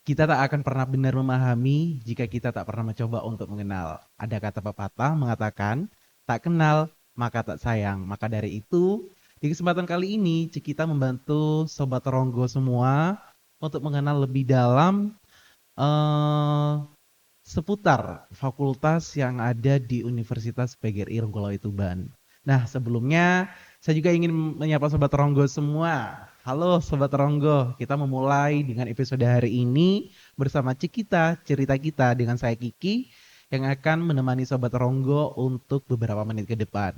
Kita tak akan pernah benar memahami jika kita tak pernah mencoba untuk mengenal. Ada kata pepatah mengatakan, tak kenal maka tak sayang. Maka dari itu, di kesempatan kali ini Cikita membantu Sobat Ronggo semua untuk mengenal lebih dalam eh, seputar fakultas yang ada di Universitas PGRI Ronggolawe Tuban. Nah, sebelumnya saya juga ingin menyapa Sobat Ronggo semua. Halo Sobat Ronggo, kita memulai dengan episode hari ini bersama Cikita, cerita kita dengan saya Kiki yang akan menemani Sobat Ronggo untuk beberapa menit ke depan.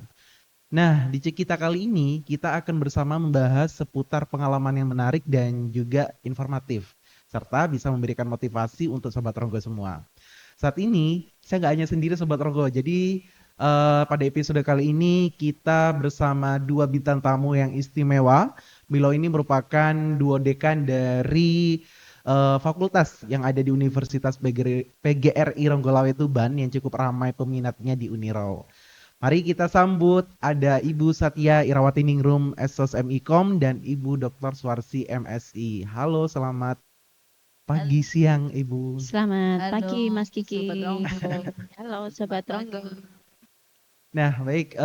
Nah, di Cikita kali ini kita akan bersama membahas seputar pengalaman yang menarik dan juga informatif, serta bisa memberikan motivasi untuk Sobat Ronggo semua. Saat ini saya nggak hanya sendiri Sobat Ronggo, jadi pada episode kali ini kita bersama dua bintang tamu yang istimewa. Beliau ini merupakan duodekan dari fakultas yang ada di Universitas PGRI Ronggolawe Tuban yang cukup ramai peminatnya di Uniro. Mari kita sambut ada Ibu Satya Irawati Ningrum SOS MIKOM dan Ibu Dr. Suwarsi MSI. Halo, selamat Halo, pagi siang Ibu. Selamat halo, pagi Mas Sobat Kiki. Ronggo. Halo Selamat Sobat Ronggo. pagi. Nah, baik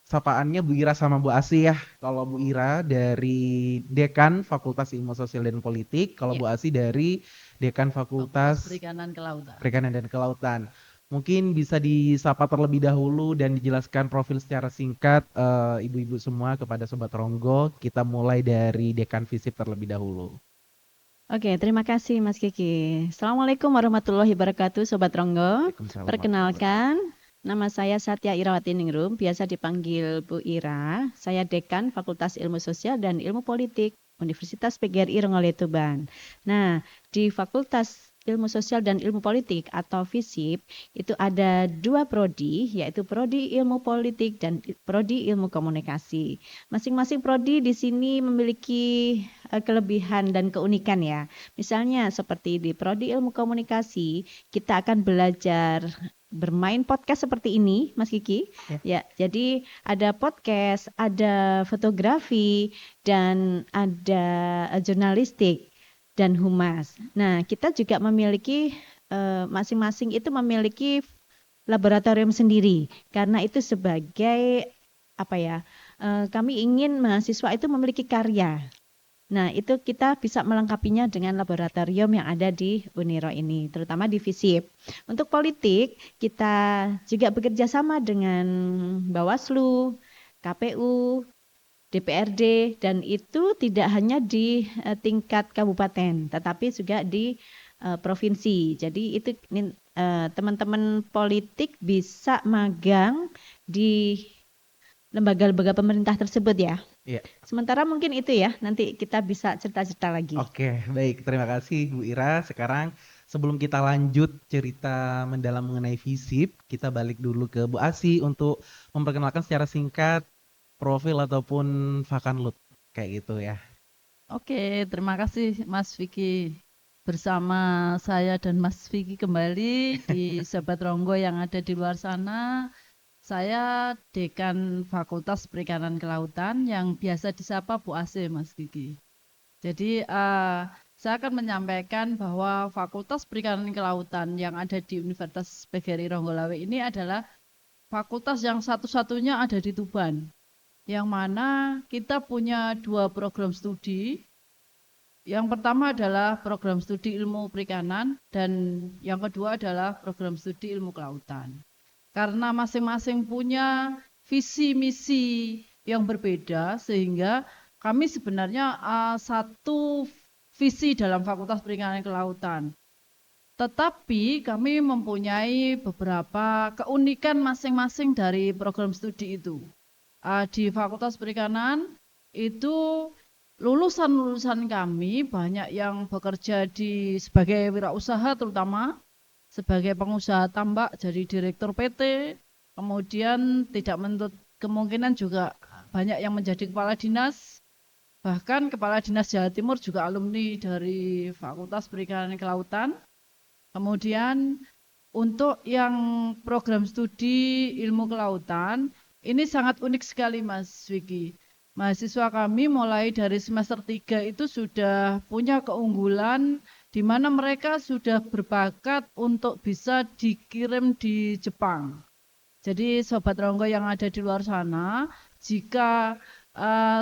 sapaannya Bu Ira sama Bu Asi ya. Kalau Bu Ira dari Dekan Fakultas Ilmu Sosial dan Politik, kalau Ya. Bu Asi dari Dekan Fakultas Fakultas Perikanan Kelautan. Perikanan dan Kelautan. Mungkin bisa disapa terlebih dahulu dan dijelaskan profil secara singkat ibu-ibu semua kepada Sobat Ronggo. Kita mulai dari Dekan Visip terlebih dahulu. Oke, terima kasih Mas Kiki. Assalamualaikum warahmatullahi wabarakatuh Sobat Ronggo. Waalaikumsalam warahmatullahi Perkenalkan, nama saya Satya Irawati Ningrum, biasa dipanggil Bu Ira. Saya Dekan Fakultas Ilmu Sosial dan Ilmu Politik Universitas PGRI Ronggolawe Tuban. Nah, di Fakultas Ilmu Sosial dan Ilmu Politik atau FISIP itu ada dua prodi, yaitu Prodi Ilmu Politik dan Prodi Ilmu Komunikasi. Masing-masing prodi di sini memiliki kelebihan dan keunikan ya. Misalnya seperti di Prodi Ilmu Komunikasi, kita akan belajar bermain podcast seperti ini, Mas Kiki. Ya, jadi ada podcast, ada fotografi, dan ada jurnalistik dan humas. Nah, kita juga memiliki masing-masing itu memiliki laboratorium sendiri karena itu sebagai apa ya? Kami ingin mahasiswa itu memiliki karya. Nah, itu kita bisa melengkapinya dengan laboratorium yang ada di Uniro ini, terutama di FISIP. Untuk politik, kita juga bekerja sama dengan Bawaslu, KPU, DPRD, dan itu tidak hanya di tingkat kabupaten, tetapi juga di provinsi. Jadi itu teman-teman politik bisa magang di lembaga-lembaga pemerintah tersebut ya. Iya. Sementara mungkin itu ya, nanti kita bisa cerita-cerita lagi. Oke, baik. Terima kasih Bu Ira. Sekarang sebelum kita lanjut cerita mendalam mengenai FISIP, kita balik dulu ke Bu Asi untuk memperkenalkan secara singkat profil ataupun vakanlut kayak gitu ya. Oke, terima kasih Mas Vicky. Bersama saya dan Mas Vicky kembali di Sobat Ronggo yang ada di luar sana. Saya Dekan Fakultas Perikanan Kelautan yang biasa disapa Bu Ase, Mas Vicky. Jadi saya akan menyampaikan bahwa Fakultas Perikanan Kelautan yang ada di Universitas PGRI Ronggolawe ini adalah fakultas yang satu-satunya ada di Tuban, yang mana kita punya dua program studi. Yang pertama adalah program studi ilmu perikanan dan yang kedua adalah program studi ilmu kelautan. Karena masing-masing punya visi misi yang berbeda sehingga kami sebenarnya satu visi dalam Fakultas Perikanan Kelautan. Tetapi kami mempunyai beberapa keunikan masing-masing dari program studi itu. Di Fakultas Perikanan itu lulusan-lulusan kami banyak yang bekerja sebagai wirausaha terutama sebagai pengusaha tambak jadi direktur PT, kemudian tidak menutup kemungkinan juga banyak yang menjadi kepala dinas. Bahkan Kepala Dinas Jawa Timur juga alumni dari Fakultas Perikanan Kelautan. Kemudian untuk yang program studi ilmu kelautan, ini sangat unik sekali Mas Vicky. Mahasiswa kami mulai dari semester 3 itu sudah punya keunggulan di mana mereka sudah berbakat untuk bisa dikirim di Jepang. Jadi Sobat Ronggo yang ada di luar sana, jika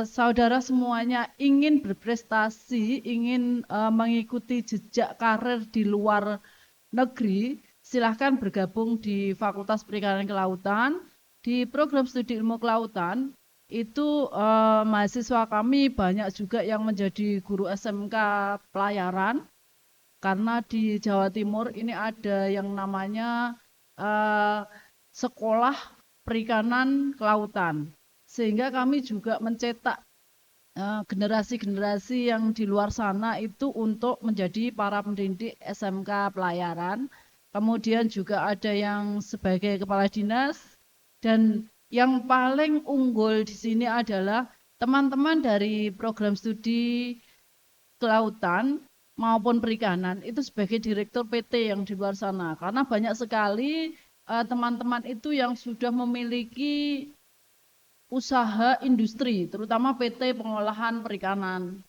saudara semuanya ingin berprestasi, ingin mengikuti jejak karir di luar negeri, silahkan bergabung di Fakultas Perikanan Kelautan. Di program studi ilmu kelautan, itu mahasiswa kami banyak juga yang menjadi guru SMK pelayaran, karena di Jawa Timur ini ada yang namanya sekolah perikanan kelautan. Sehingga kami juga mencetak generasi-generasi yang di luar sana itu untuk menjadi para pendidik SMK pelayaran. Kemudian juga ada yang sebagai kepala dinas, dan yang paling unggul di sini adalah teman-teman dari program studi kelautan maupun perikanan itu sebagai direktur PT yang di luar sana. Karena banyak sekali teman-teman itu yang sudah memiliki usaha industri, terutama PT pengolahan perikanan.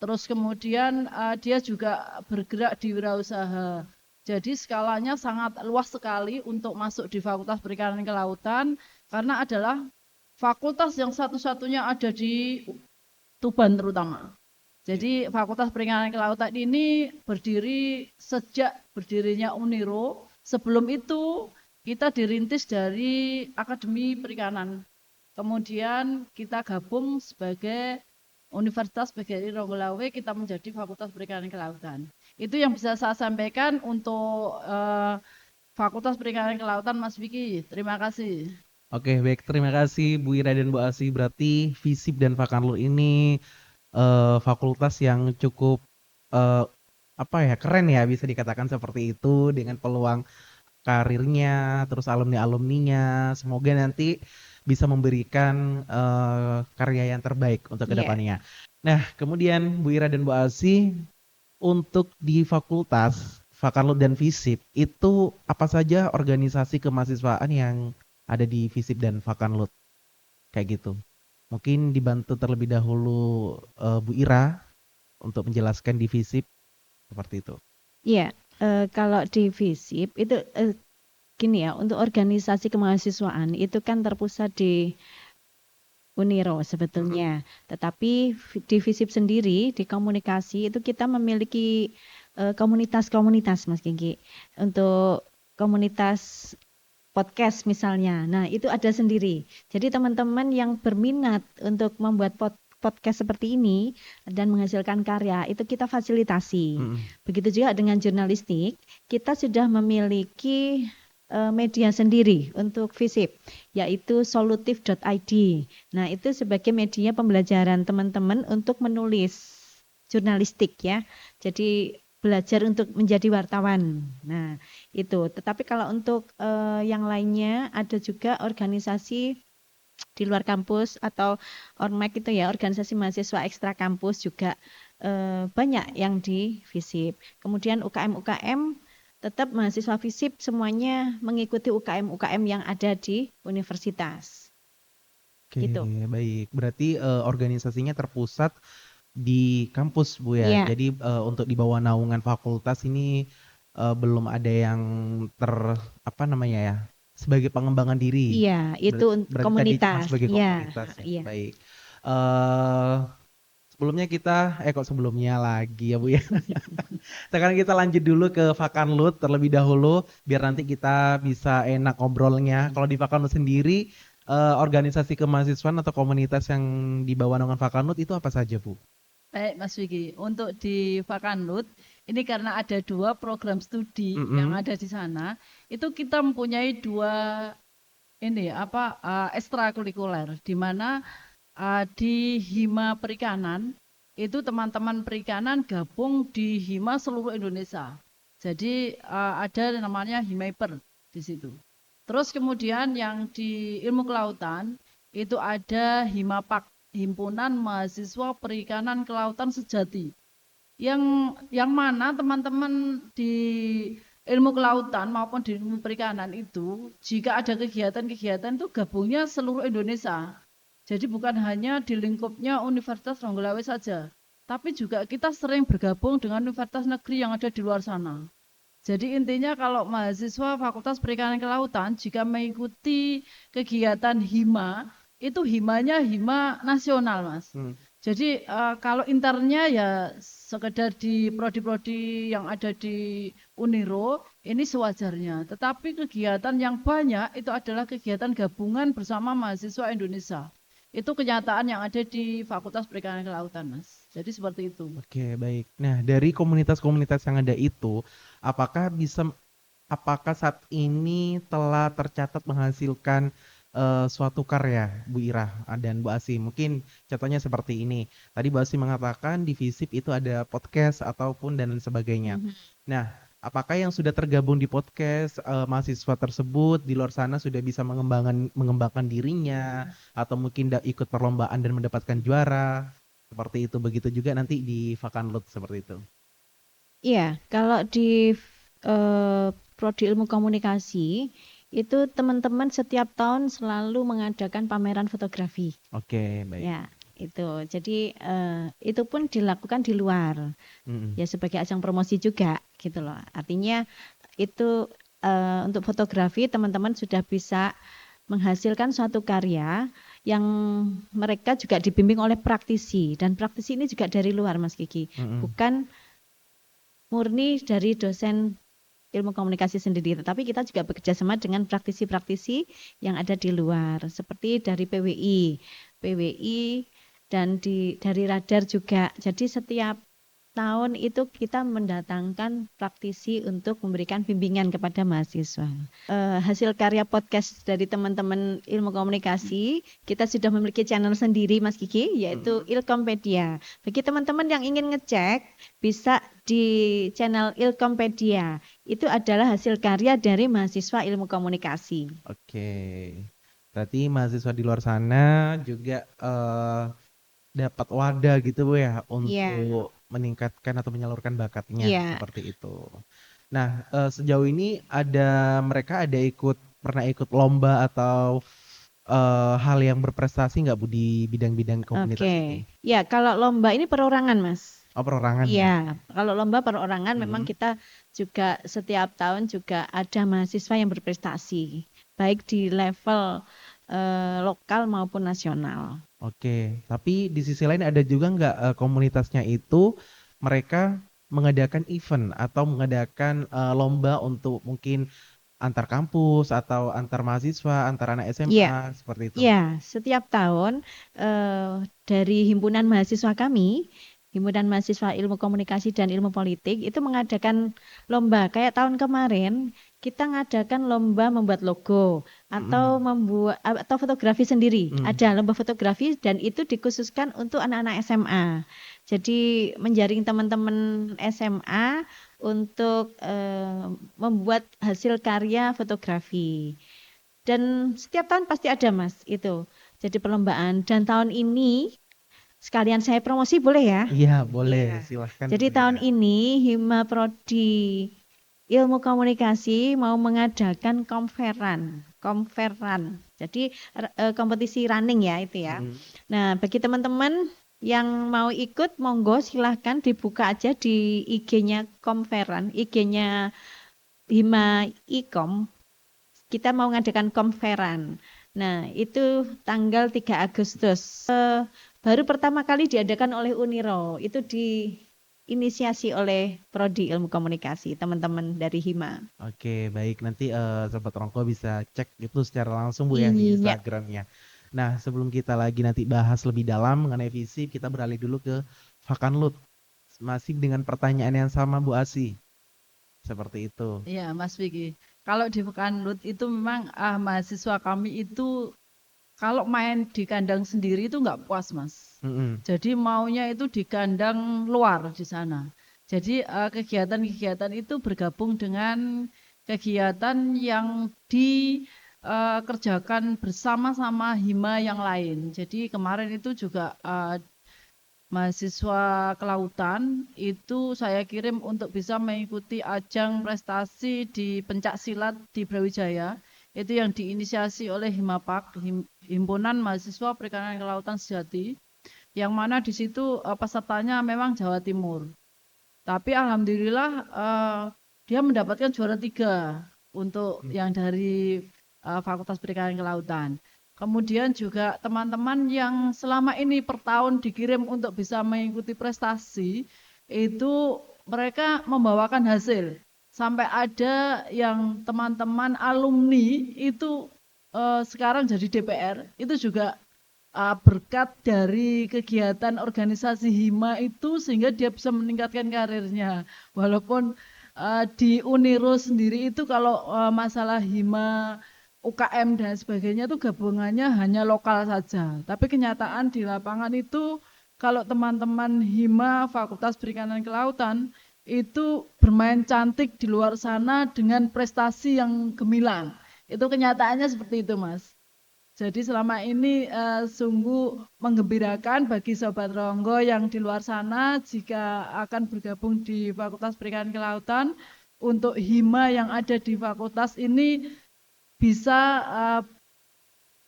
Terus kemudian dia juga bergerak di wirausaha. Jadi skalanya sangat luas sekali untuk masuk di Fakultas Perikanan Kelautan, karena adalah fakultas yang satu-satunya ada di Tuban terutama. Jadi Fakultas Perikanan Kelautan ini berdiri sejak berdirinya Uniro. Sebelum itu kita dirintis dari Akademi Perikanan. Kemudian kita gabung sebagai Universitas PGRI Ronggolawe, kita menjadi Fakultas Perikanan Kelautan. Itu yang bisa saya sampaikan untuk Fakultas Perikanan Kelautan, Mas Vicky. Terima kasih. Oke, baik. Terima kasih Bu Ira dan Bu Asi. Berarti FISIP dan Fakanlu ini fakultas yang cukup keren ya, bisa dikatakan seperti itu, dengan peluang karirnya, terus alumni-alumninya. Semoga nanti bisa memberikan karya yang terbaik untuk kedepannya. Nah, kemudian Bu Ira dan Bu Asi, untuk di fakultas Fakanlu dan FISIP, itu apa saja organisasi kemahasiswaan yang ada di FISIP dan Fakanlu? Kayak gitu. Mungkin dibantu terlebih dahulu Bu Ira untuk menjelaskan di FISIP seperti itu. Iya, kalau di FISIP itu gini ya, untuk organisasi kemahasiswaan itu kan terpusat di Uniro sebetulnya. Tetapi di FISIP sendiri, di komunikasi itu kita memiliki komunitas-komunitas, Mas Kiki. Untuk komunitas podcast misalnya. Nah, itu ada sendiri. Jadi teman-teman yang berminat untuk membuat podcast seperti ini dan menghasilkan karya, itu kita fasilitasi. Begitu juga dengan jurnalistik, kita sudah memiliki media sendiri untuk FISIP, yaitu solutif.id. Nah, itu sebagai media pembelajaran teman-teman untuk menulis jurnalistik ya. Jadi belajar untuk menjadi wartawan. Nah, itu. Tetapi kalau untuk yang lainnya ada juga organisasi di luar kampus atau ORMAK itu ya, organisasi mahasiswa ekstra kampus juga banyak yang di FISIP. Kemudian UKM-UKM tetap mahasiswa FISIP semuanya mengikuti UKM-UKM yang ada di universitas. Oke, Gitu. baik. Berarti organisasinya terpusat di kampus, Bu ya. Iya. Jadi untuk di bawah naungan fakultas ini belum ada yang sebagai pengembangan diri. Iya, itu Berarti komunitas. tadi sebagai Iya, komunitas ya. iya. Baik. Sebelumnya lagi ya Bu ya. Sekarang kita lanjut dulu ke Fakanlut terlebih dahulu, biar nanti kita bisa enak ngobrolnya. Kalau di Fakanlut sendiri, organisasi kemahasiswaan atau komunitas yang di bawah naungan Fakanlut itu apa saja, Bu? Baik, Mas Vicky. Untuk di Fakanlut, ini karena ada 2 program studi yang ada di sana, itu kita mempunyai 2 ekstrakurikuler, di mana di Hima Perikanan itu teman-teman perikanan gabung di Hima seluruh Indonesia. Jadi ada namanya Himaiper di situ. Terus kemudian yang di ilmu kelautan itu ada Himapak, Himpunan Mahasiswa Perikanan Kelautan Sejati. Yang mana teman-teman di ilmu kelautan maupun di ilmu perikanan itu, jika ada kegiatan-kegiatan itu gabungnya seluruh Indonesia. Jadi bukan hanya di lingkupnya Universitas Ronggolawe saja, tapi juga kita sering bergabung dengan universitas negeri yang ada di luar sana. Jadi intinya kalau mahasiswa Fakultas Perikanan Kelautan jika mengikuti kegiatan hima, itu himanya hima nasional, Mas. Hmm. Jadi kalau internnya ya sekedar di prodi-prodi yang ada di Uniro, ini sewajarnya. Tetapi kegiatan yang banyak itu adalah kegiatan gabungan bersama mahasiswa Indonesia. Itu kenyataan yang ada di Fakultas Perikanan Kelautan, Mas. Jadi seperti itu. Oke, baik. Nah, dari komunitas-komunitas yang ada itu, apakah saat ini telah tercatat menghasilkan suatu karya, Bu Ira dan Bu Asi? Mungkin contohnya seperti ini. Tadi Bu Asi mengatakan di FISIP itu ada podcast ataupun dan lain sebagainya. Nah, apakah yang sudah tergabung di podcast mahasiswa tersebut di luar sana sudah bisa mengembangkan dirinya atau mungkin ikut perlombaan dan mendapatkan juara? Seperti itu. Begitu juga nanti di Vakanlut seperti itu. Iya, kalau di Prodi Ilmu Komunikasi itu teman-teman setiap tahun selalu mengadakan pameran fotografi. Oke, baik. Ya, itu. Jadi itu pun dilakukan di luar. Mm-mm. Ya sebagai ajang promosi juga gitu loh. Artinya itu untuk fotografi teman-teman sudah bisa menghasilkan suatu karya yang mereka juga dibimbing oleh praktisi dan praktisi ini juga dari luar Mas Kiki. Mm-mm. Bukan murni dari dosen ilmu komunikasi sendiri, tetapi kita juga bekerja sama dengan praktisi-praktisi yang ada di luar, seperti dari PWI dan dari Radar juga. Jadi setiap tahun itu kita mendatangkan praktisi untuk memberikan bimbingan kepada mahasiswa. Hasil karya podcast dari teman-teman ilmu komunikasi, kita sudah memiliki channel sendiri Mas Kiki, yaitu Ilkompedia. Bagi teman-teman yang ingin ngecek, bisa di channel Ilkompedia. Itu adalah hasil karya dari mahasiswa ilmu komunikasi. Oke. Berarti mahasiswa di luar sana juga dapat wadah gitu Bu ya untuk meningkatkan atau menyalurkan bakatnya seperti itu. Nah, sejauh ini mereka pernah ikut lomba atau hal yang berprestasi nggak Bu di bidang-bidang komunitas ini? Ya, kalau lomba ini perorangan Mas. Oh, perorangan ya? Iya, kalau lomba perorangan memang kita juga setiap tahun juga ada mahasiswa yang berprestasi, baik di level lokal maupun nasional. Oke, tapi di sisi lain ada juga nggak komunitasnya itu mereka mengadakan event atau mengadakan lomba untuk mungkin antar kampus atau antar mahasiswa, antar anak SMA seperti itu? Iya, setiap tahun dari himpunan mahasiswa kami, Himpunan Mahasiswa Ilmu Komunikasi dan Ilmu Politik itu mengadakan lomba. Kayak tahun kemarin kita ngadakan lomba membuat logo atau atau fotografi sendiri. Ada lomba fotografi dan itu dikhususkan untuk anak-anak SMA. Jadi menjaring teman-teman SMA untuk membuat hasil karya fotografi. Dan setiap tahun pasti ada Mas itu. Jadi perlombaan dan tahun ini sekalian saya promosi boleh ya? Iya, boleh. Silahkan. Jadi tahun ini Hima Prodi Ilmu Komunikasi mau mengadakan konferan. Jadi kompetisi running ya itu ya. Nah, bagi teman-teman yang mau ikut monggo silahkan dibuka aja di IG-nya konferan, IG-nya Hima Ikom. Kita mau ngadakan konferan. Nah, itu tanggal 3 Agustus. Baru pertama kali diadakan oleh Uniro, itu diinisiasi oleh Prodi Ilmu Komunikasi, teman-teman dari Hima. Oke, baik. Nanti Sobat Rongko bisa cek itu secara langsung Bu ya di Instagramnya. Nah, sebelum kita lagi nanti bahas lebih dalam mengenai visi, kita beralih dulu ke Vakanlut. Masih dengan pertanyaan yang sama Bu Asi. Seperti itu. Iya, Mas Vicky. Kalau di Vakanlut itu memang mahasiswa kami itu kalau main di kandang sendiri itu nggak puas, Mas. Jadi maunya itu di kandang luar di sana. Jadi kegiatan-kegiatan itu bergabung dengan kegiatan yang dikerjakan bersama-sama Hima yang lain. Jadi kemarin itu juga mahasiswa kelautan itu saya kirim untuk bisa mengikuti ajang prestasi di pencak silat di Brawijaya. Itu yang diinisiasi oleh Himapak, Himpunan Mahasiswa Perikanan Kelautan Sejati. yang mana di situ pesertanya memang Jawa Timur. Tapi alhamdulillah dia mendapatkan juara 3 untuk yang dari Fakultas Perikanan Kelautan. Kemudian juga teman-teman yang selama ini per tahun dikirim untuk bisa mengikuti prestasi, itu mereka membawakan hasil. Sampai ada yang teman-teman alumni itu sekarang jadi DPR, itu juga berkat dari kegiatan organisasi Hima itu sehingga dia bisa meningkatkan karirnya. Walaupun di Uniro sendiri itu kalau masalah Hima, UKM dan sebagainya itu gabungannya hanya lokal saja. Tapi kenyataan di lapangan itu kalau teman-teman Hima Fakultas Perikanan Kelautan itu bermain cantik di luar sana dengan prestasi yang gemilang. Itu kenyataannya seperti itu, Mas. Jadi selama ini sungguh menggembirakan bagi Sobat Ronggo yang di luar sana jika akan bergabung di Fakultas Perikanan Kelautan untuk Hima yang ada di fakultas ini bisa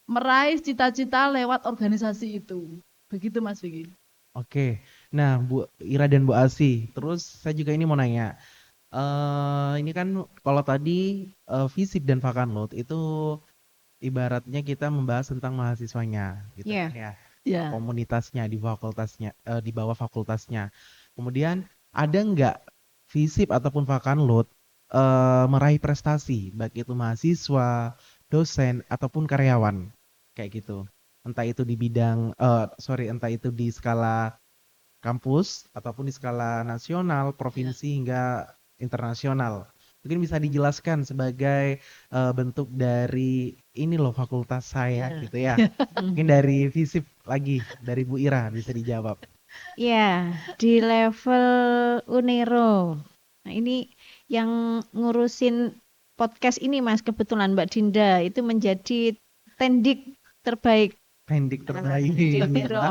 meraih cita-cita lewat organisasi itu. Begitu Mas Vicky. Oke, nah Bu Ira dan Bu Asi, terus saya juga ini mau nanya, ini kan kalau tadi FISIP dan Vakanlut itu ibaratnya kita membahas tentang mahasiswanya, gitu Iya. kan ya, Ya. komunitasnya di fakultasnya, di bawah fakultasnya. Kemudian ada nggak FISIP ataupun Vakanlut meraih prestasi, baik itu mahasiswa, dosen ataupun karyawan, kayak gitu. Entah itu di bidang, entah itu di skala kampus ataupun di skala nasional, provinsi hingga internasional. Mungkin bisa dijelaskan sebagai bentuk dari ini loh fakultas saya gitu ya. Mungkin dari FISIP lagi, dari Bu Ira bisa dijawab. Ya, di level Unero. Nah, ini yang ngurusin podcast ini Mas, kebetulan Mbak Dinda itu menjadi tendik terbaik Pendik terbaik. di Unero.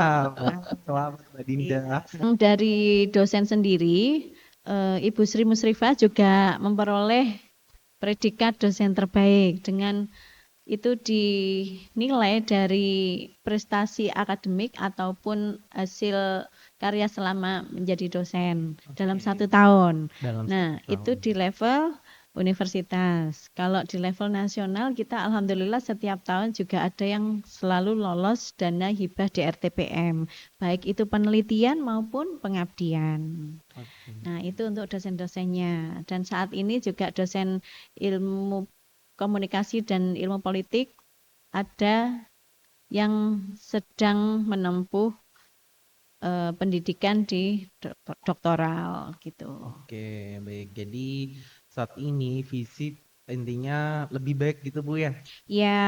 Selamat Mbak Dinda. Dari dosen sendiri, Ibu Sri Musrifah juga memperoleh predikat dosen terbaik dengan itu dinilai dari prestasi akademik ataupun hasil karya selama menjadi dosen dalam Oke. 1 tahun. Dalam Nah, 1 itu tahun. di level universitas. Kalau di level nasional kita alhamdulillah setiap tahun juga ada yang selalu lolos dana hibah di RTPM, baik itu penelitian maupun pengabdian. Oke. Nah, itu untuk dosen-dosennya. Dan saat ini juga dosen ilmu komunikasi dan ilmu politik ada yang sedang menempuh pendidikan di doktoral gitu. Oke, baik. Jadi saat ini FISIP intinya lebih baik gitu Bu ya. Ya,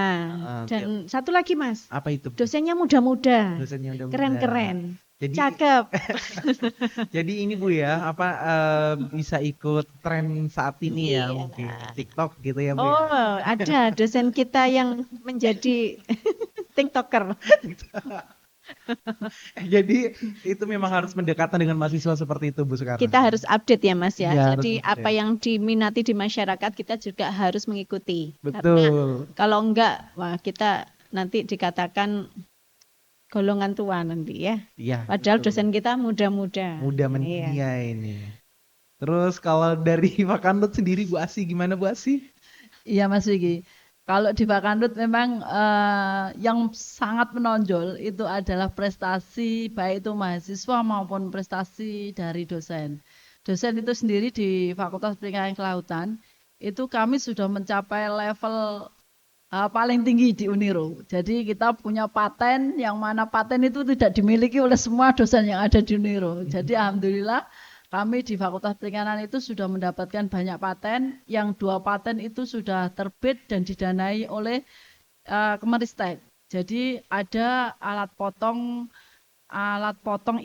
Tiap- dan satu lagi Mas, apa itu? dosennya muda-muda, Dosennya udah muda. keren-keren, Jadi cakep. jadi ini Bu ya, apa bisa ikut tren saat ini ya Iya. mungkin TikTok gitu ya Bu. Ya? Oh, ada dosen kita yang menjadi TikToker. Jadi itu memang harus mendekatan dengan mahasiswa seperti itu Bu sekarang. Kita harus update ya Mas ya. Iya, harus Jadi update. apa yang diminati di masyarakat kita juga harus mengikuti. Karena Betul. kalau enggak, wah kita nanti dikatakan golongan tua nanti ya. Iya. Padahal betul. dosen kita muda-muda. Muda Iya. mendia ini. Terus kalau dari Vakanlut sendiri Bu Asi gimana Bu Asi? Iya Mas Vicky. Kalau di Vakanlut memang yang sangat menonjol itu adalah prestasi baik itu mahasiswa maupun prestasi dari dosen. Dosen itu sendiri di Fakultas Perikanan Kelautan itu kami sudah mencapai level paling tinggi di Uniro. Jadi kita punya paten yang mana paten itu tidak dimiliki oleh semua dosen yang ada di Uniro. Jadi alhamdulillah kami di Fakultas Perikanan itu sudah mendapatkan banyak paten, yang 2 paten itu sudah terbit dan didanai oleh Kemenristek. Jadi ada alat potong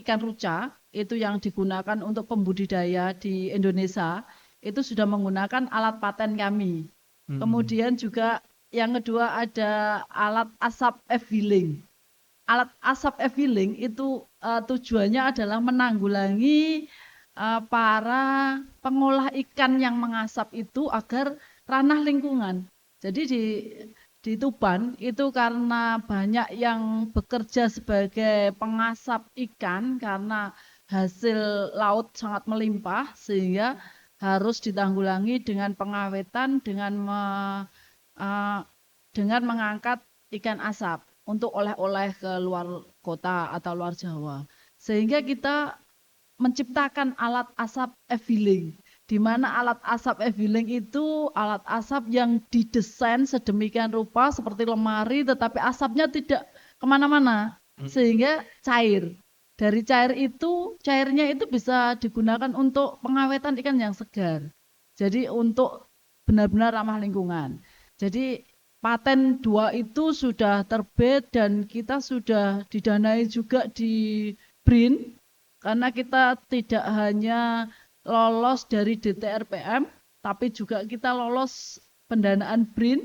ikan ruca itu yang digunakan untuk pembudidaya di Indonesia, itu sudah menggunakan alat paten kami. Kemudian juga yang kedua ada alat asap F-Filling. Alat asap F-Filling itu tujuannya adalah menanggulangi para pengolah ikan yang mengasap itu agar ranah lingkungan. Jadi di di Tuban itu karena banyak yang bekerja sebagai pengasap ikan karena hasil laut sangat melimpah sehingga harus ditanggulangi dengan pengawetan eh, dengan mengangkat ikan asap untuk oleh-oleh ke luar kota atau luar Jawa. Sehingga kita menciptakan alat asap e-filling, di mana alat asap e-filling itu alat asap yang didesain sedemikian rupa seperti lemari, tetapi asapnya tidak kemana-mana, sehingga cair. Dari cairnya itu bisa digunakan untuk pengawetan ikan yang segar. Jadi untuk benar-benar ramah lingkungan. Jadi paten 2 itu sudah terbit dan kita sudah didanai juga di BRIN karena kita tidak hanya lolos dari DTRPM, tapi juga kita lolos pendanaan BRIN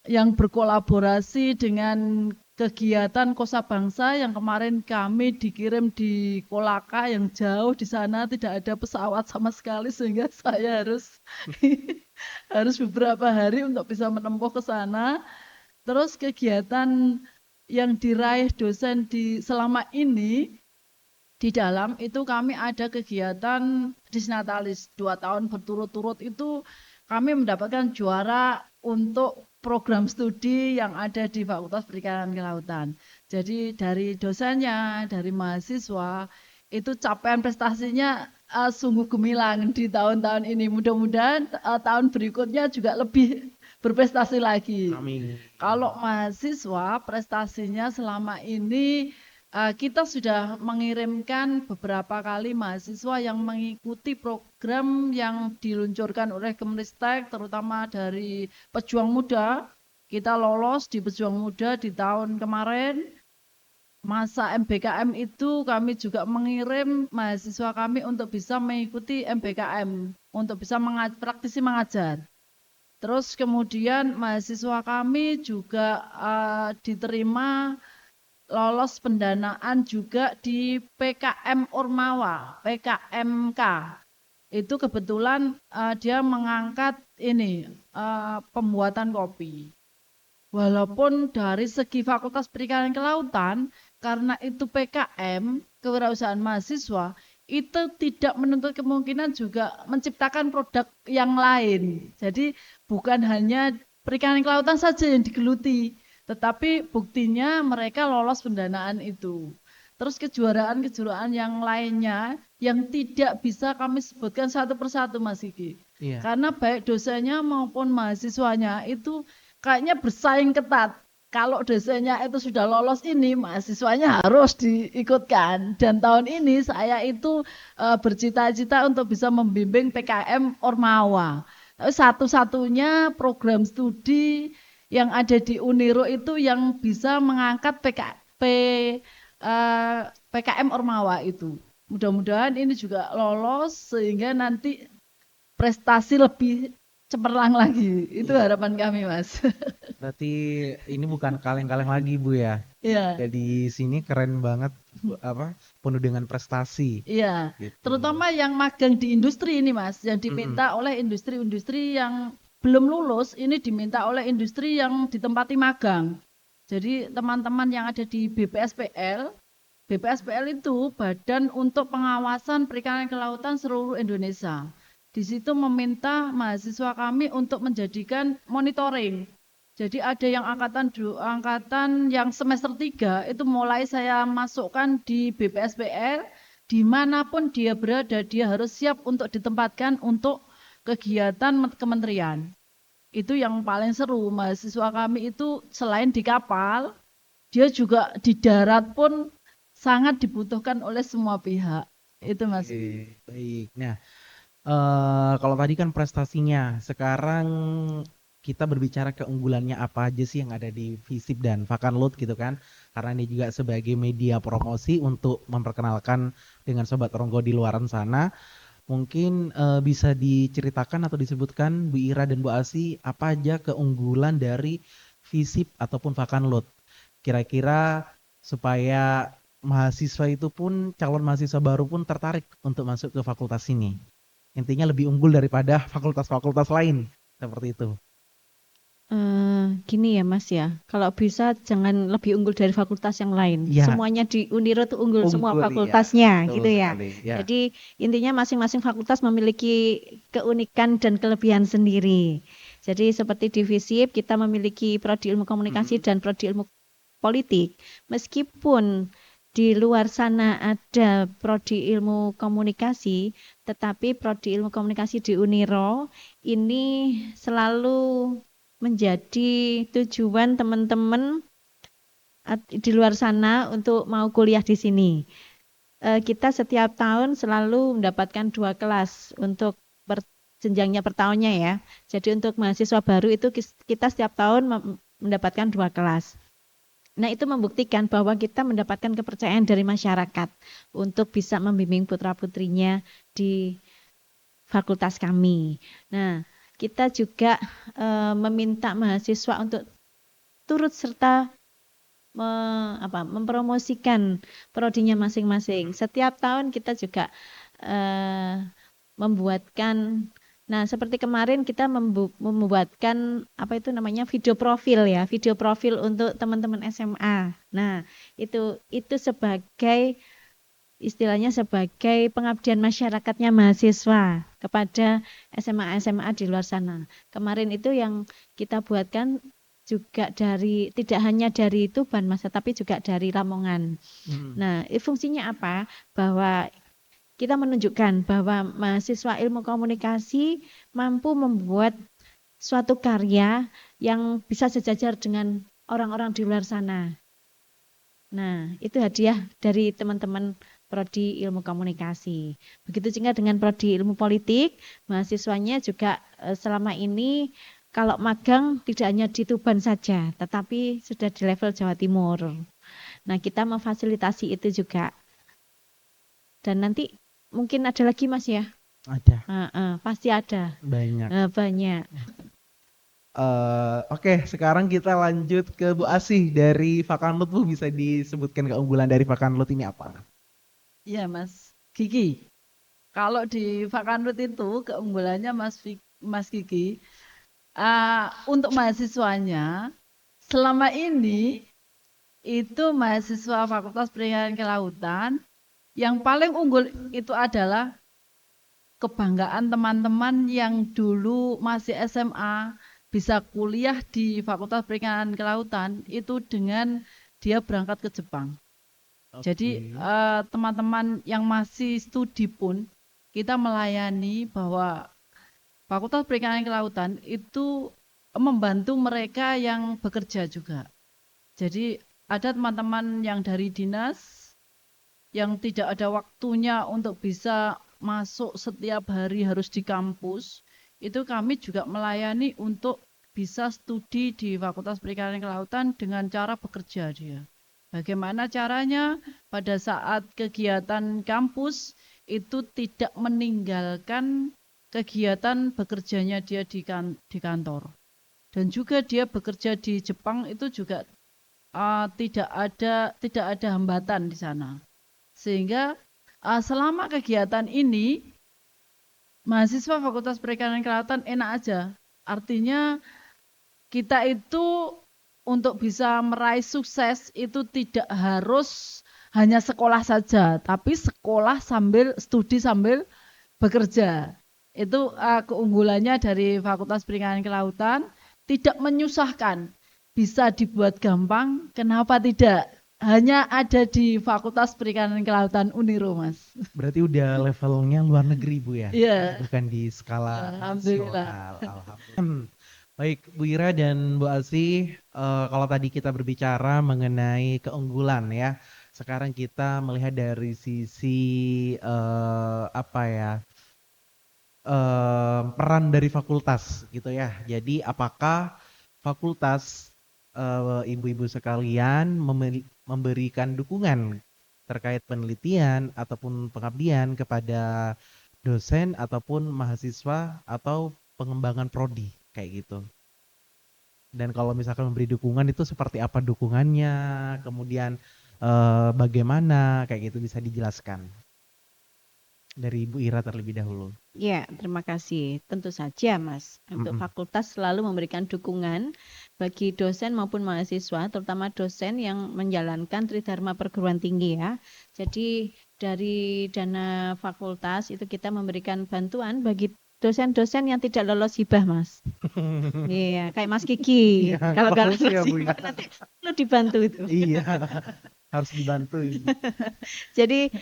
yang berkolaborasi dengan kegiatan Kosa Bangsa yang kemarin kami dikirim di Kolaka yang jauh di sana tidak ada pesawat sama sekali sehingga saya harus beberapa hari untuk bisa menempuh ke sana. Terus kegiatan yang diraih dosen selama ini di dalam itu kami ada kegiatan Disnatalis 2 tahun berturut-turut itu kami mendapatkan juara untuk program studi yang ada di Fakultas Perikanan Kelautan. Jadi dari dosennya, dari mahasiswa itu capaian prestasinya sungguh gemilang di tahun-tahun ini. Mudah-mudahan tahun berikutnya juga lebih berprestasi lagi. Amin. Kalau mahasiswa prestasinya selama ini kita sudah mengirimkan beberapa kali mahasiswa yang mengikuti program yang diluncurkan oleh Kemenristek, terutama dari Pejuang Muda. Kita lolos di Pejuang Muda di tahun kemarin. Masa MBKM itu kami juga mengirim mahasiswa kami untuk bisa mengikuti MBKM, untuk bisa praktisi mengajar. Terus kemudian mahasiswa kami juga diterima lolos pendanaan juga di PKM Ormawa, PKMK. Itu kebetulan dia mengangkat ini pembuatan kopi. Walaupun dari segi Fakultas Perikanan Kelautan, karena itu PKM, kewirausahaan mahasiswa, itu tidak menuntut kemungkinan juga menciptakan produk yang lain. Jadi bukan hanya perikanan kelautan saja yang digeluti, tetapi buktinya mereka lolos pendanaan itu. Terus kejuaraan-kejuaraan yang lainnya yang tidak bisa kami sebutkan satu persatu Mas Kiki. Iya. Karena baik dosennya maupun mahasiswanya itu kayaknya bersaing ketat. Kalau dosennya itu sudah lolos ini, mahasiswanya harus diikutkan. Dan tahun ini saya itu bercita-cita untuk bisa membimbing PKM Ormawa. Tapi satu-satunya program studi yang ada di Uniro itu yang bisa mengangkat PKM Ormawa itu. Mudah-mudahan ini juga lolos sehingga nanti prestasi lebih cemerlang lagi. Itu harapan kami, Mas. Berarti ini bukan kaleng-kaleng lagi, Bu ya. Iya. Jadi sini keren banget penuh dengan prestasi. Iya. Gitu. Terutama yang magang di industri ini, Mas, yang diminta oleh industri-industri yang belum lulus, ini diminta oleh industri yang ditempati magang. Jadi teman-teman yang ada di BPSPL itu Badan untuk Pengawasan Perikanan Kelautan seluruh Indonesia. Di situ meminta mahasiswa kami untuk menjadikan monitoring. Jadi ada yang angkatan yang semester 3 itu mulai saya masukkan di BPSPL, dimanapun dia berada dia harus siap untuk ditempatkan untuk kegiatan kementerian. Itu yang paling seru, mahasiswa kami itu selain di kapal, dia juga di darat pun sangat dibutuhkan oleh semua pihak. Itu Mas. Oke, baik. Nah, kalau tadi kan prestasinya, sekarang kita berbicara keunggulannya apa aja sih yang ada di FISIP dan Vakanlut gitu kan. Karena ini juga sebagai media promosi untuk memperkenalkan dengan Sobat Ronggo di luaran sana. Mungkin bisa diceritakan atau disebutkan Bu Ira dan Bu Asi apa aja keunggulan dari FISIP ataupun Vakanlut. Kira-kira supaya mahasiswa itu pun, calon mahasiswa baru pun tertarik untuk masuk ke fakultas ini. Intinya lebih unggul daripada fakultas-fakultas lain. Seperti itu. Gini ya Mas ya, kalau bisa jangan lebih unggul dari fakultas yang lain. Ya, Semuanya di Uniro tuh unggul semua unggul ya. fakultasnya Betul gitu ya. sekali. Ya. Jadi intinya masing-masing fakultas memiliki keunikan dan kelebihan sendiri. Jadi seperti di FISIP kita memiliki prodi ilmu komunikasi Mm-mm. dan prodi ilmu politik. Meskipun di luar sana ada prodi ilmu komunikasi, tetapi prodi ilmu komunikasi di Uniro ini selalu menjadi tujuan teman-teman di luar sana untuk mau kuliah di sini. Kita setiap tahun selalu mendapatkan 2 kelas untuk jenjangnya per tahunnya ya. Jadi untuk mahasiswa baru itu kita setiap tahun mendapatkan 2 kelas. Nah, itu membuktikan bahwa kita mendapatkan kepercayaan dari masyarakat untuk bisa membimbing putra-putrinya di fakultas kami. Nah, kita juga meminta mahasiswa untuk turut serta mempromosikan prodinya masing-masing. Setiap tahun kita juga membuatkan, nah seperti kemarin kita membuatkan apa itu namanya video profil ya, video profil untuk teman-teman SMA. Nah itu sebagai istilahnya sebagai pengabdian masyarakatnya mahasiswa kepada SMA-SMA di luar sana. Kemarin itu yang kita buatkan juga tidak hanya dari Tuban Mas, tapi juga dari Lamongan. Nah, fungsinya apa? Bahwa kita menunjukkan bahwa mahasiswa ilmu komunikasi mampu membuat suatu karya yang bisa sejajar dengan orang-orang di luar sana. Nah, itu hadiah dari teman-teman prodi ilmu komunikasi. Begitu juga dengan prodi ilmu politik, mahasiswanya juga selama ini kalau magang tidak hanya di Tuban saja, tetapi sudah di level Jawa Timur. Nah, kita memfasilitasi itu juga. Dan nanti mungkin ada lagi Mas ya? Ada. Pasti ada. Banyak. Banyak. Oke, sekarang kita lanjut ke Bu Asih dari Fakanlut. Bu, bisa disebutkan keunggulan dari Fakanlut ini apa? Iya Mas Kiki. Kalau di Fakanrut itu keunggulannya Mas Kiki, untuk mahasiswanya selama ini itu mahasiswa Fakultas Perikanan Kelautan yang paling unggul itu adalah kebanggaan teman-teman yang dulu masih SMA bisa kuliah di Fakultas Perikanan Kelautan itu dengan dia berangkat ke Jepang. Jadi teman-teman yang masih studi pun kita melayani bahwa Fakultas Perikanan Kelautan itu membantu mereka yang bekerja juga. Jadi ada teman-teman yang dari dinas yang tidak ada waktunya untuk bisa masuk setiap hari harus di kampus, itu kami juga melayani untuk bisa studi di Fakultas Perikanan Kelautan dengan cara bekerja dia. Bagaimana caranya pada saat kegiatan kampus itu tidak meninggalkan kegiatan bekerjanya dia di kantor. Dan juga dia bekerja di Jepang itu juga tidak ada hambatan di sana. Sehingga selama kegiatan ini mahasiswa Fakultas Perikanan Kelautan enak aja. Artinya kita itu untuk bisa meraih sukses itu tidak harus hanya sekolah saja, tapi sekolah sambil studi sambil bekerja. Itu keunggulannya dari Fakultas Perikanan Kelautan, tidak menyusahkan, bisa dibuat gampang, kenapa tidak? Hanya ada di Fakultas Perikanan Kelautan Uniro, Mas. Berarti udah levelnya luar negeri, Bu ya? Iya. Bukan di skala Alhamdulillah. nasional. Alhamdulillah. Baik, Bu Ira dan Bu Asih, kalau tadi kita berbicara mengenai keunggulan ya, sekarang kita melihat dari sisi peran dari fakultas gitu ya. Jadi apakah fakultas ibu-ibu sekalian memberikan dukungan terkait penelitian ataupun pengabdian kepada dosen ataupun mahasiswa atau pengembangan prodi kayak gitu. Dan kalau misalkan memberi dukungan itu seperti apa dukungannya, kemudian bagaimana kayak gitu bisa dijelaskan. Dari Bu Ira terlebih dahulu. Ya, terima kasih. Tentu saja, Mas. Untuk Mm-mm. fakultas selalu memberikan dukungan bagi dosen maupun mahasiswa, terutama dosen yang menjalankan Tridharma perguruan tinggi ya. Jadi dari dana fakultas itu kita memberikan bantuan bagi dosen-dosen yang tidak lolos hibah, Mas. Iya, kayak Mas Kiki. Iya, Kalau nggak lolos ya, lolos Bu ya. hibah nanti perlu dibantu itu. Iya, harus dibantu ini. Jadi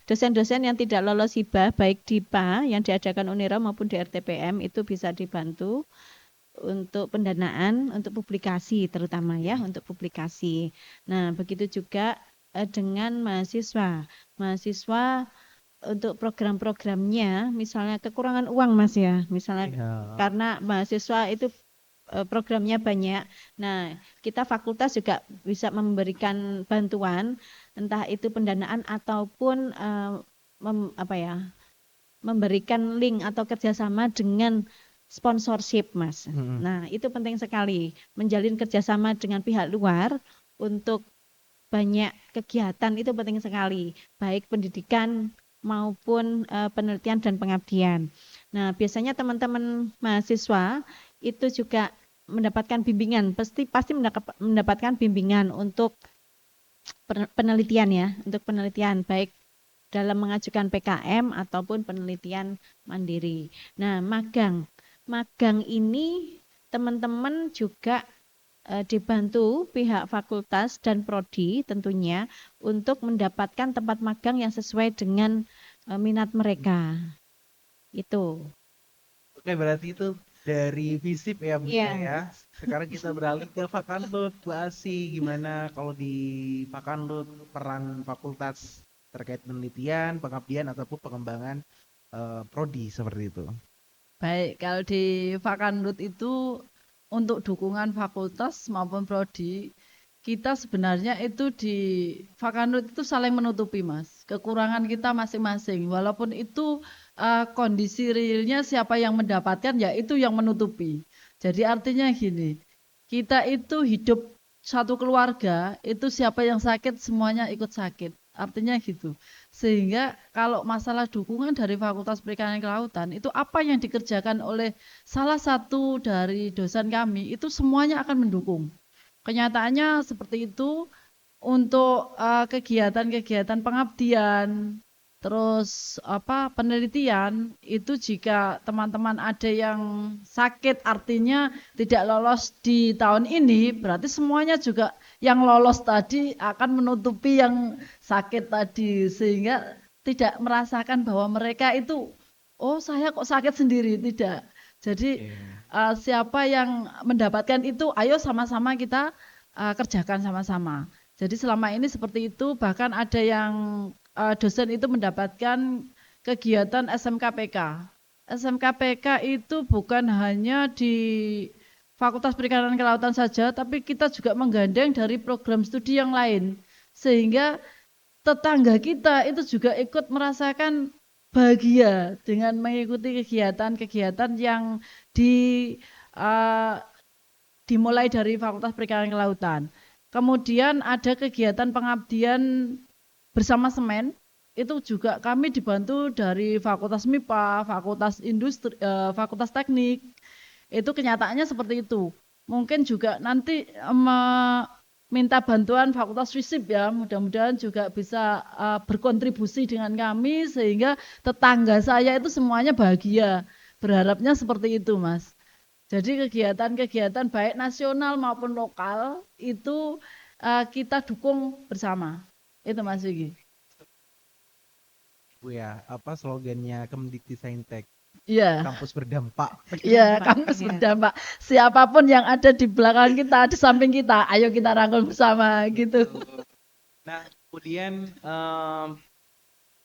dosen-dosen yang tidak lolos hibah baik DIPA yang diadakan Unira maupun di RTPM itu bisa dibantu untuk pendanaan, untuk publikasi terutama ya, untuk publikasi. Nah, begitu juga dengan mahasiswa. Mahasiswa untuk program-programnya misalnya kekurangan uang Mas ya, misalnya Iya. karena mahasiswa itu programnya banyak. Nah, kita fakultas juga bisa memberikan bantuan, entah itu pendanaan ataupun memberikan link atau kerjasama dengan sponsorship, Mas. Mm-mm. Nah, itu penting sekali menjalin kerjasama dengan pihak luar untuk banyak kegiatan itu penting sekali, baik pendidikan maupun penelitian dan pengabdian. Nah, biasanya teman-teman mahasiswa itu juga mendapatkan bimbingan, pasti mendapatkan bimbingan untuk penelitian ya, untuk penelitian baik dalam mengajukan PKM ataupun penelitian mandiri. Nah, magang ini teman-teman juga dibantu pihak fakultas dan prodi tentunya untuk mendapatkan tempat magang yang sesuai dengan minat mereka. Itu. Oke, berarti itu dari FISIP ya, Bu Iya. ya. Sekarang kita beralih ke Fakanlut, Bu Asi. Gimana kalau di Fakanlut peran fakultas terkait penelitian, pengabdian ataupun pengembangan prodi seperti itu? Baik, kalau di Fakanlut itu untuk dukungan fakultas maupun prodi, kita sebenarnya itu di Fakanlut itu saling menutupi, Mas. Kekurangan kita masing-masing. Walaupun itu kondisi realnya siapa yang mendapatkan, ya itu yang menutupi. Jadi artinya gini, kita itu hidup satu keluarga, itu siapa yang sakit, semuanya ikut sakit. Artinya gitu. Sehingga kalau masalah dukungan dari Fakultas Perikanan Kelautan, itu apa yang dikerjakan oleh salah satu dari dosen kami, itu semuanya akan mendukung. Kenyataannya seperti itu untuk kegiatan-kegiatan pengabdian, terus penelitian itu jika teman-teman ada yang sakit artinya tidak lolos di tahun ini, berarti semuanya juga yang lolos tadi akan menutupi yang sakit tadi sehingga tidak merasakan bahwa mereka itu oh saya kok sakit sendiri, tidak. Jadi siapa yang mendapatkan itu ayo sama-sama kita kerjakan sama-sama. Jadi selama ini seperti itu, bahkan ada yang dosen itu mendapatkan kegiatan SMKPK. SMKPK itu bukan hanya di Fakultas Perikanan Kelautan saja, tapi kita juga menggandeng dari program studi yang lain. Sehingga tetangga kita itu juga ikut merasakan bahagia dengan mengikuti kegiatan-kegiatan yang dimulai dari Fakultas Perikanan Kelautan. Kemudian ada kegiatan pengabdian bersama semen, itu juga kami dibantu dari Fakultas MIPA, Fakultas Industri, Fakultas Teknik. Itu kenyataannya seperti itu. Mungkin juga nanti minta bantuan Fakultas FISIP ya, mudah-mudahan juga bisa berkontribusi dengan kami sehingga tetangga saya itu semuanya bahagia. Berharapnya seperti itu, Mas. Jadi kegiatan-kegiatan baik nasional maupun lokal itu kita dukung bersama. Itu Mas Vicky. Bu ya, apa slogannya Kemdikti-Saintek? Iya. Kampus berdampak. Iya, kampus berdampak. Siapapun yang ada di belakang kita, di samping kita, ayo kita rangkul bersama gitu. Nah, kemudian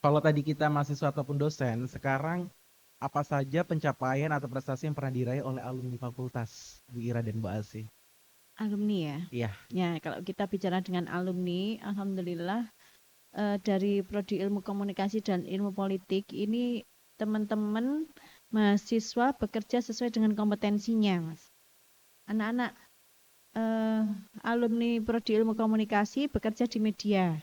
kalau tadi kita mahasiswa ataupun dosen, sekarang apa saja pencapaian atau prestasi yang pernah diraih oleh alumni fakultas, Bu Ira dan Bu Asi? Alumni ya? Iya. Ya, kalau kita bicara dengan alumni, alhamdulillah dari Prodi Ilmu Komunikasi dan Ilmu Politik ini teman-teman mahasiswa bekerja sesuai dengan kompetensinya, Mas. Anak-anak alumni Prodi Ilmu Komunikasi bekerja di media.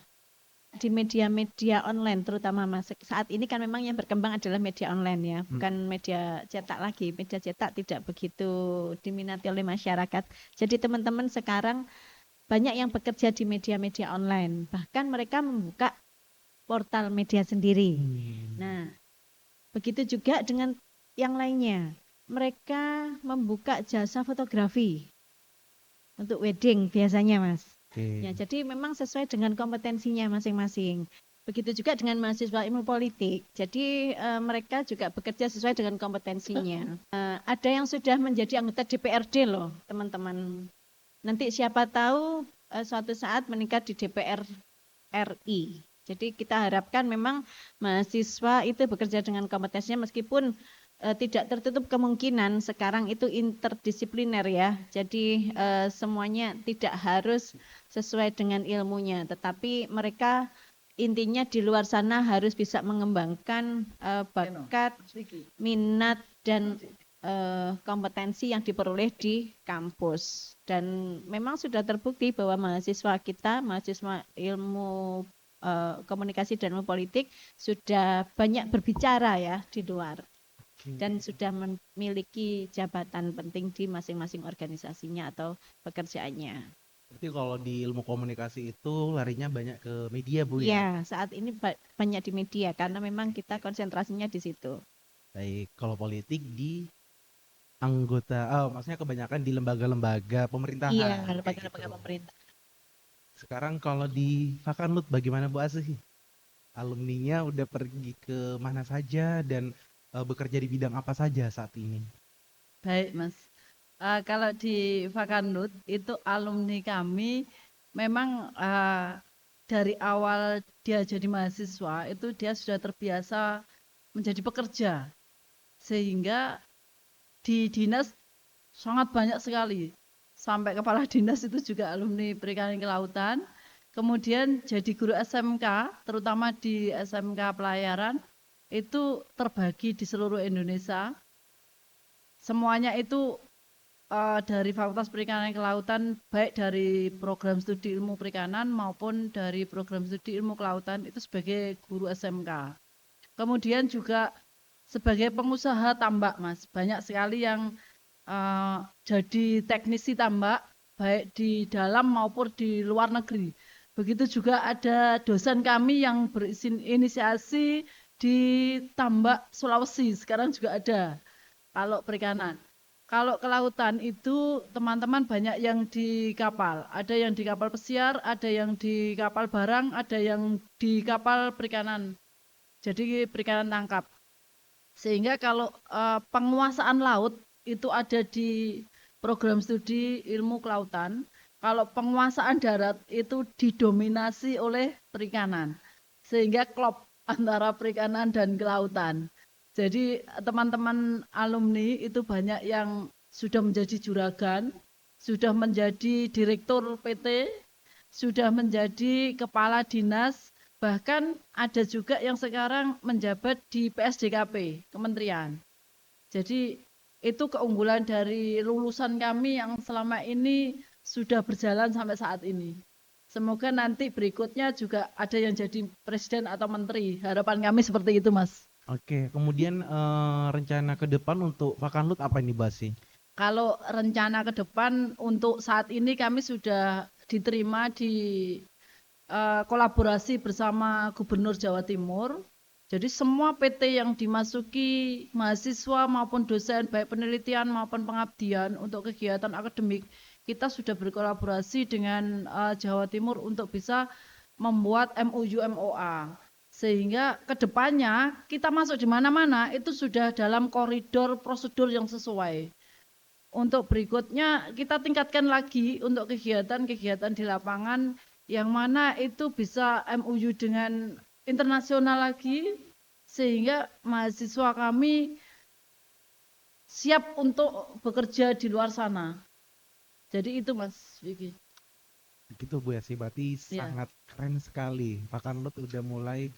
di media-media online terutama Mas. Saat ini kan memang yang berkembang adalah media online ya, bukan media cetak lagi. Media cetak tidak begitu diminati oleh masyarakat. Jadi teman-teman sekarang banyak yang bekerja di media-media online. Bahkan mereka membuka portal media sendiri. Nah, begitu juga dengan yang lainnya. Mereka membuka jasa fotografi untuk wedding biasanya, Mas. Oke. Ya, jadi memang sesuai dengan kompetensinya masing-masing. Begitu juga dengan mahasiswa ilmu politik. Jadi mereka juga bekerja sesuai dengan kompetensinya. Ada yang sudah menjadi anggota DPRD loh, teman-teman. Nanti siapa tahu suatu saat meningkat di DPR RI. Jadi kita harapkan memang mahasiswa itu bekerja dengan kompetensinya meskipun tidak tertutup kemungkinan sekarang itu interdisipliner ya. Jadi semuanya tidak harus sesuai dengan ilmunya, tetapi mereka intinya di luar sana harus bisa mengembangkan bakat, minat dan kompetensi yang diperoleh di kampus. Dan memang sudah terbukti bahwa mahasiswa kita, mahasiswa ilmu komunikasi dan ilmu politik sudah banyak berbicara ya di luar. Dan sudah memiliki jabatan penting di masing-masing organisasinya atau pekerjaannya. Berarti kalau di ilmu komunikasi itu larinya banyak ke media, Bu ya? Iya, saat ini banyak di media karena memang kita konsentrasinya di situ. Baik, kalau politik di maksudnya kebanyakan di lembaga-lembaga pemerintahan. Iya, kayak lembaga-lembaga gitu. pemerintah. Sekarang kalau di Fakanut bagaimana Bu Asih? Alumninya udah pergi ke mana saja dan bekerja di bidang apa saja saat ini? Baik, Mas. Kalau di Fakanut itu alumni kami memang dari awal dia jadi mahasiswa itu dia sudah terbiasa menjadi pekerja. Sehingga di dinas sangat banyak sekali. Sampai kepala dinas itu juga alumni Perikanan Kelautan. Kemudian jadi guru SMK, terutama di SMK Pelayaran, itu terbagi di seluruh Indonesia. Semuanya itu dari Fakultas Perikanan Kelautan, baik dari program studi ilmu perikanan maupun dari program studi ilmu kelautan itu sebagai guru SMK. Kemudian juga sebagai pengusaha tambak, Mas. Banyak sekali yang jadi teknisi tambak, baik di dalam maupun di luar negeri. Begitu juga ada dosen kami yang berinisiasi di tambak Sulawesi, sekarang juga ada. Kalau perikanan. Kalau kelautan itu teman-teman banyak yang di kapal. Ada yang di kapal pesiar, ada yang di kapal barang, ada yang di kapal perikanan. Jadi perikanan tangkap. Sehingga kalau penguasaan laut itu ada di program studi ilmu kelautan. Kalau penguasaan darat itu didominasi oleh perikanan. Sehingga klop antara perikanan dan kelautan. Jadi teman-teman alumni itu banyak yang sudah menjadi juragan, sudah menjadi direktur PT, sudah menjadi kepala dinas, bahkan ada juga yang sekarang menjabat di PSDKP, kementerian. Jadi itu keunggulan dari lulusan kami yang selama ini sudah berjalan sampai saat ini. Semoga nanti berikutnya juga ada yang jadi presiden atau menteri. Harapan kami seperti itu, Mas. Oke, kemudian rencana ke depan untuk Fakanut apa ini, Basi? Kalau rencana ke depan untuk saat ini kami sudah diterima di kolaborasi bersama Gubernur Jawa Timur. Jadi semua PT yang dimasuki mahasiswa maupun dosen, baik penelitian maupun pengabdian untuk kegiatan akademik, kita sudah berkolaborasi dengan Jawa Timur untuk bisa membuat MOU MOA. Sehingga kedepannya kita masuk di mana-mana itu sudah dalam koridor prosedur yang sesuai. Untuk berikutnya kita tingkatkan lagi untuk kegiatan-kegiatan di lapangan yang mana itu bisa MOU dengan internasional lagi sehingga mahasiswa kami siap untuk bekerja di luar sana. Jadi itu Mas Vicky. Begitu Bu ya sih, berarti Ya. sangat keren sekali. Fakanut udah mulai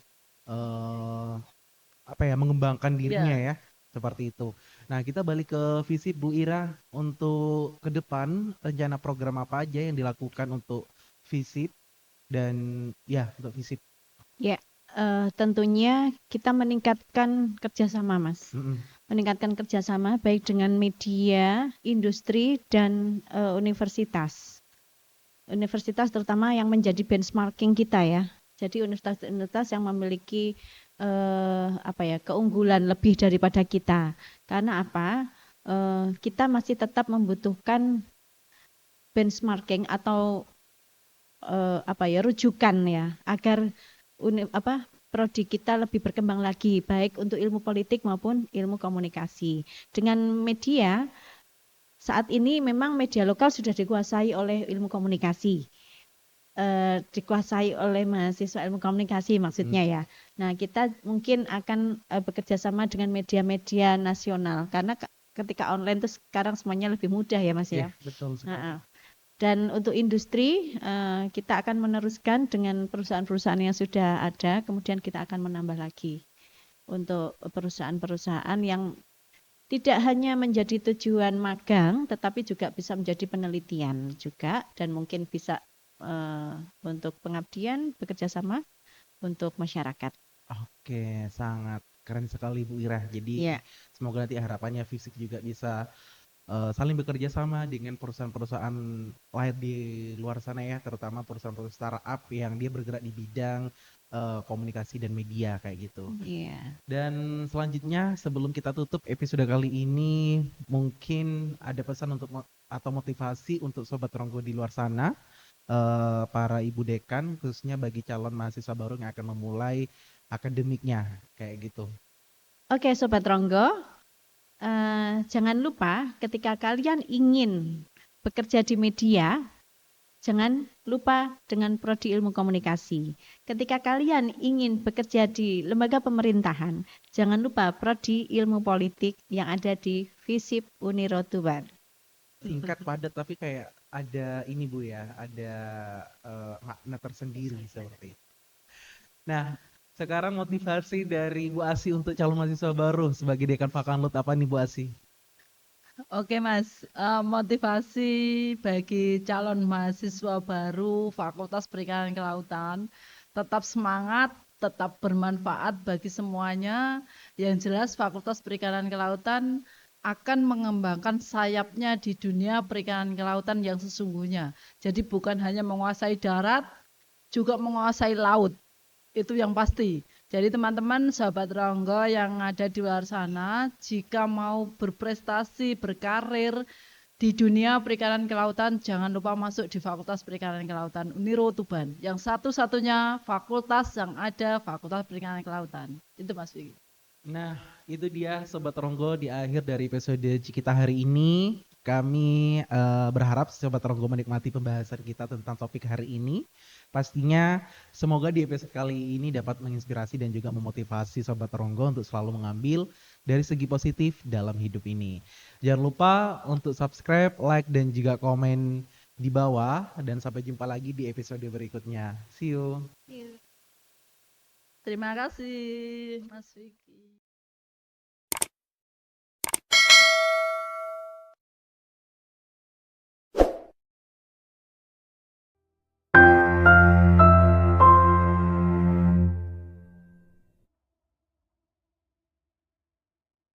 mengembangkan dirinya ya, seperti itu. Nah, kita balik ke visi Bu Ira untuk ke depan rencana program apa aja yang dilakukan untuk visit dan ya untuk visit Ya, tentunya kita meningkatkan kerjasama, Mas. Mm-mm. Meningkatkan kerjasama baik dengan media, industri, dan universitas. Universitas terutama yang menjadi benchmarking kita ya. Jadi universitas-universitas yang memiliki keunggulan lebih daripada kita. Karena apa? Kita masih tetap membutuhkan benchmarking atau rujukan ya agar prodi kita lebih berkembang lagi baik untuk ilmu politik maupun ilmu komunikasi. Dengan media saat ini memang media lokal sudah dikuasai oleh ilmu komunikasi. Dikuasai oleh mahasiswa ilmu komunikasi maksudnya ya. Nah, kita mungkin akan bekerja sama dengan media-media nasional karena ketika online itu sekarang semuanya lebih mudah ya Mas ya. Betul sekali. Dan untuk industri, kita akan meneruskan dengan perusahaan-perusahaan yang sudah ada, kemudian kita akan menambah lagi untuk perusahaan-perusahaan yang tidak hanya menjadi tujuan magang, tetapi juga bisa menjadi penelitian juga, dan mungkin bisa untuk pengabdian, bekerja sama untuk masyarakat. Oke, sangat keren sekali Bu Ira. Jadi Iya. semoga nanti harapannya fisik juga bisa saling bekerja sama dengan perusahaan-perusahaan lain di luar sana ya, terutama perusahaan-perusahaan startup yang dia bergerak di bidang komunikasi dan media kayak gitu. Iya. Dan selanjutnya sebelum kita tutup episode kali ini, mungkin ada pesan untuk atau motivasi untuk Sobat Ronggo di luar sana, para ibu dekan khususnya bagi calon mahasiswa baru yang akan memulai akademiknya kayak gitu. Oke, Sobat Ronggo. Jangan lupa ketika kalian ingin bekerja di media, jangan lupa dengan prodi ilmu komunikasi. Ketika kalian ingin bekerja di lembaga pemerintahan, jangan lupa prodi ilmu politik yang ada di FISIP Uniro Tuban. Singkat padat tapi kayak ada ini Bu ya, ada makna tersendiri seperti itu. Nah, sekarang motivasi dari Bu Asi untuk calon mahasiswa baru sebagai dekan Fakanlut apa nih Bu Asi? Oke Mas, motivasi bagi calon mahasiswa baru Fakultas Perikanan Kelautan, tetap semangat, tetap bermanfaat bagi semuanya. Yang jelas Fakultas Perikanan Kelautan akan mengembangkan sayapnya di dunia perikanan kelautan yang sesungguhnya. Jadi bukan hanya menguasai darat, juga menguasai laut. Itu yang pasti. Jadi teman-teman sahabat Ronggo yang ada di luar sana, jika mau berprestasi, berkarir di dunia perikanan kelautan, jangan lupa masuk di Fakultas Perikanan Kelautan Uniro Tuban. Yang satu-satunya fakultas yang ada Fakultas Perikanan Kelautan. Itu Mas Vicky. Nah, itu dia Sobat Ronggo di akhir dari episode kita hari ini. Kami berharap Sobat Ronggo menikmati pembahasan kita tentang topik hari ini. Pastinya semoga di episode kali ini dapat menginspirasi dan juga memotivasi Sobat Ronggo untuk selalu mengambil dari segi positif dalam hidup ini. Jangan lupa untuk subscribe, like, dan juga komen di bawah. Dan sampai jumpa lagi di episode berikutnya. See you. Terima kasih Mas Vicky.